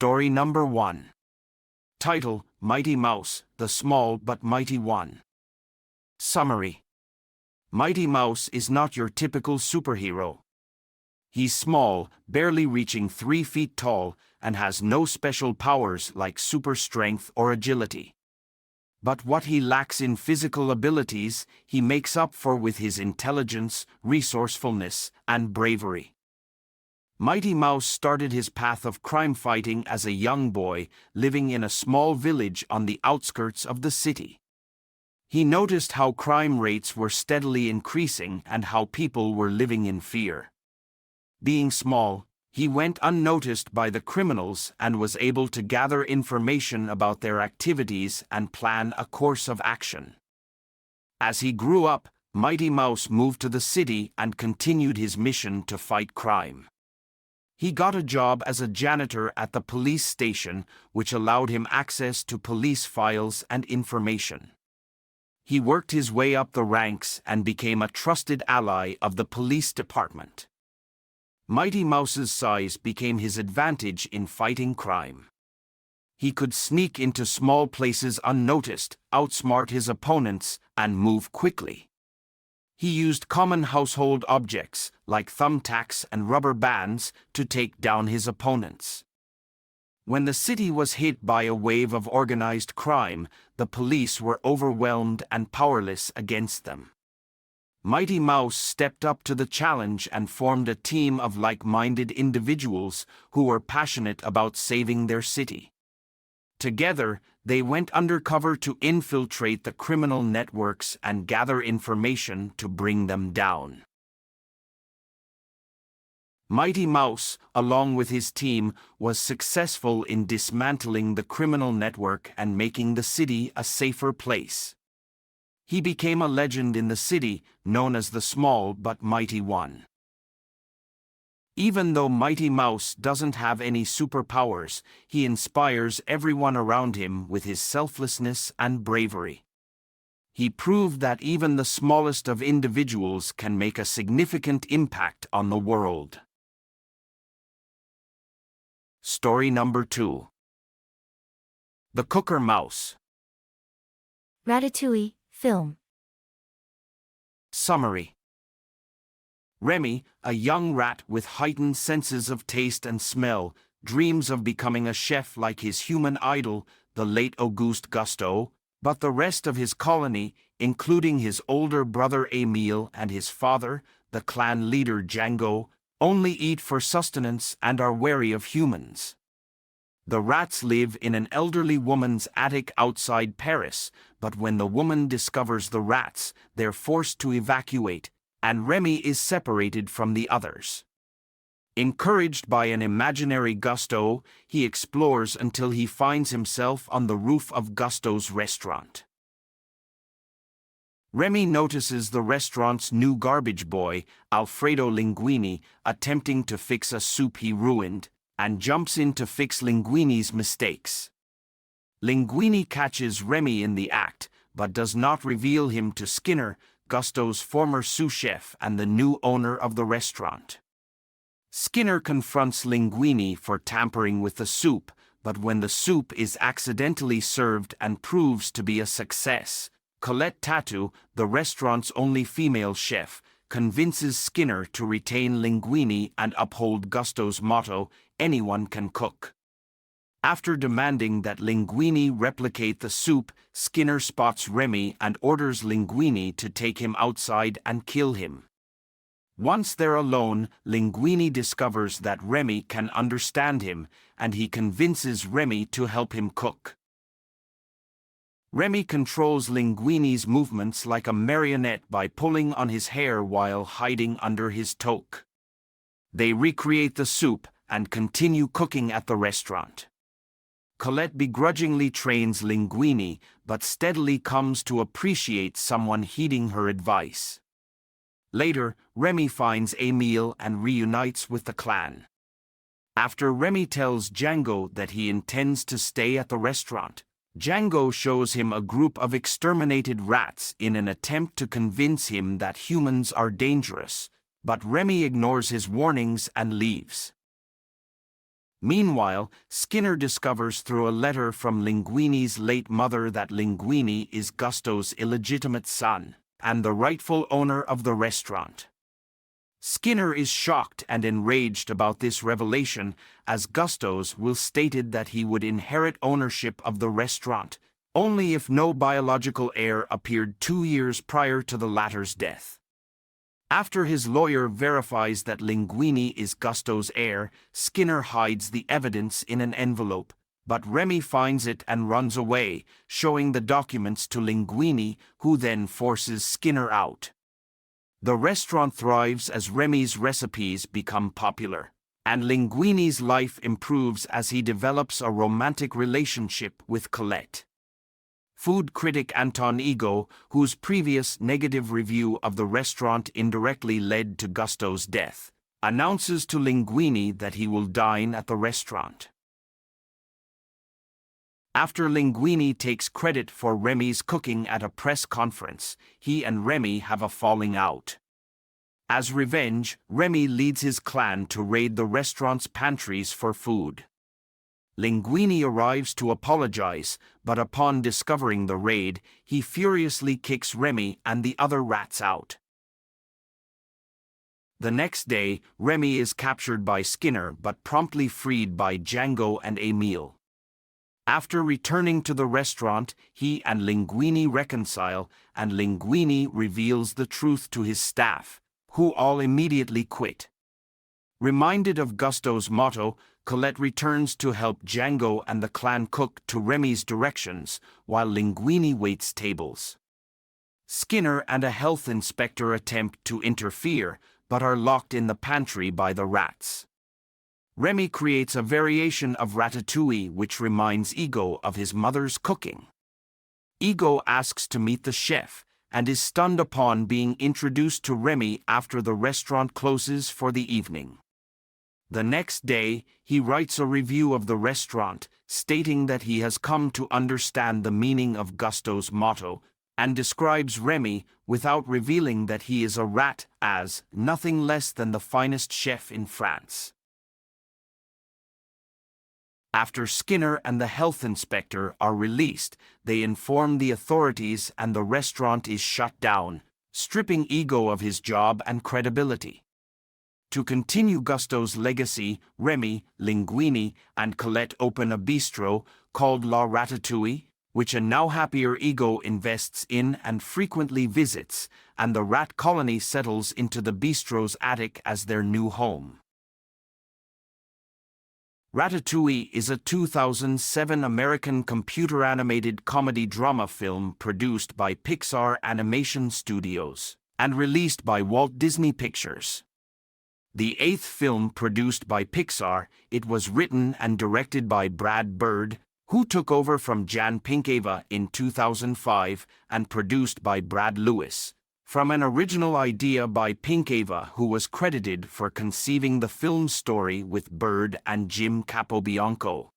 Story number 1. Title: Mighty Mouse, the Small but Mighty One. Summary: Mighty Mouse is not your typical superhero. He's small, barely reaching 3 feet tall, and has no special powers like super strength or agility. But what he lacks in physical abilities, he makes up for with his intelligence, resourcefulness, and bravery. Mighty Mouse started his path of crime fighting as a young boy, living in a small village on the outskirts of the city. He noticed how crime rates were steadily increasing and how people were living in fear. Being small, he went unnoticed by the criminals and was able to gather information about their activities and plan a course of action. As he grew up, Mighty Mouse moved to the city and continued his mission to fight crime. He got a job as a janitor at the police station, which allowed him access to police files and information. He worked his way up the ranks and became a trusted ally of the police department. Mighty Mouse's size became his advantage in fighting crime. He could sneak into small places unnoticed, outsmart his opponents, and move quickly. He used common household objects, like thumbtacks and rubber bands, to take down his opponents. When the city was hit by a wave of organized crime, the police were overwhelmed and powerless against them. Mighty Mouse stepped up to the challenge and formed a team of like-minded individuals who were passionate about saving their city. Together, they went undercover to infiltrate the criminal networks and gather information to bring them down. Mighty Mouse, along with his team, was successful in dismantling the criminal network and making the city a safer place. He became a legend in the city, known as the Small but Mighty One. Even though Mighty Mouse doesn't have any superpowers, he inspires everyone around him with his selflessness and bravery. He proved that even the smallest of individuals can make a significant impact on the world. Story number 2. The Cooker Mouse. Ratatouille, film. Summary: Remy, a young rat with heightened senses of taste and smell, dreams of becoming a chef like his human idol, the late Auguste Gusteau, but the rest of his colony, including his older brother Émile and his father, the clan leader Django, only eat for sustenance and are wary of humans. The rats live in an elderly woman's attic outside Paris, but when the woman discovers the rats, they're forced to evacuate, and Remy is separated from the others. Encouraged by an imaginary Gusteau, he explores until he finds himself on the roof of Gusteau's restaurant. Remy notices the restaurant's new garbage boy, Alfredo Linguini, attempting to fix a soup he ruined, and jumps in to fix Linguini's mistakes. Linguini catches Remy in the act, but does not reveal him to Skinner, Gusteau's former sous chef and the new owner of the restaurant. Skinner confronts Linguini for tampering with the soup, but when the soup is accidentally served and proves to be a success, Colette Tattoo, the restaurant's only female chef, convinces Skinner to retain Linguini and uphold Gusteau's motto, "Anyone can cook." After demanding that Linguini replicate the soup, Skinner spots Remy and orders Linguini to take him outside and kill him. Once they're alone, Linguini discovers that Remy can understand him, and he convinces Remy to help him cook. Remy controls Linguini's movements like a marionette by pulling on his hair while hiding under his toque. They recreate the soup and continue cooking at the restaurant. Colette begrudgingly trains Linguini, but steadily comes to appreciate someone heeding her advice. Later, Remy finds Émile and reunites with the clan. After Remy tells Django that he intends to stay at the restaurant, Django shows him a group of exterminated rats in an attempt to convince him that humans are dangerous, but Remy ignores his warnings and leaves. Meanwhile, Skinner discovers through a letter from Linguini's late mother that Linguini is Gusto's illegitimate son and the rightful owner of the restaurant. Skinner is shocked and enraged about this revelation, as Gusto's will stated that he would inherit ownership of the restaurant only if no biological heir appeared 2 years prior to the latter's death. After his lawyer verifies that Linguini is Gusto's heir, Skinner hides the evidence in an envelope, but Remy finds it and runs away, showing the documents to Linguini, who then forces Skinner out. The restaurant thrives as Remy's recipes become popular, and Linguini's life improves as he develops a romantic relationship with Colette. Food critic Anton Ego, whose previous negative review of the restaurant indirectly led to Gusto's death, announces to Linguini that he will dine at the restaurant. After Linguini takes credit for Remy's cooking at a press conference, he and Remy have a falling out. As revenge, Remy leads his clan to raid the restaurant's pantries for food. Linguini arrives to apologize, but upon discovering the raid, he furiously kicks Remy and the other rats out. The next day, Remy is captured by Skinner but promptly freed by Django and Emile. After returning to the restaurant, he and Linguini reconcile, and Linguini reveals the truth to his staff, who all immediately quit. Reminded of Gusto's motto, Colette returns to help Django and the clan cook to Remy's directions, while Linguini waits tables. Skinner and a health inspector attempt to interfere, but are locked in the pantry by the rats. Remy creates a variation of ratatouille which reminds Ego of his mother's cooking. Ego asks to meet the chef, and is stunned upon being introduced to Remy after the restaurant closes for the evening. The next day, he writes a review of the restaurant, stating that he has come to understand the meaning of Gusto's motto, and describes Remy, without revealing that he is a rat, as nothing less than the finest chef in France. After Skinner and the health inspector are released, they inform the authorities and the restaurant is shut down, stripping Ego of his job and credibility. To continue Gusto's legacy, Remy, Linguini, and Colette open a bistro called La Ratatouille, which a now happier Ego invests in and frequently visits, and the rat colony settles into the bistro's attic as their new home. Ratatouille is a 2007 American computer-animated comedy-drama film produced by Pixar Animation Studios and released by Walt Disney Pictures. The 8th film produced by Pixar, it was written and directed by Brad Bird, who took over from Jan Pinkava in 2005, and produced by Brad Lewis, from an original idea by Pinkava, who was credited for conceiving the film's story with Bird and Jim Capobianco.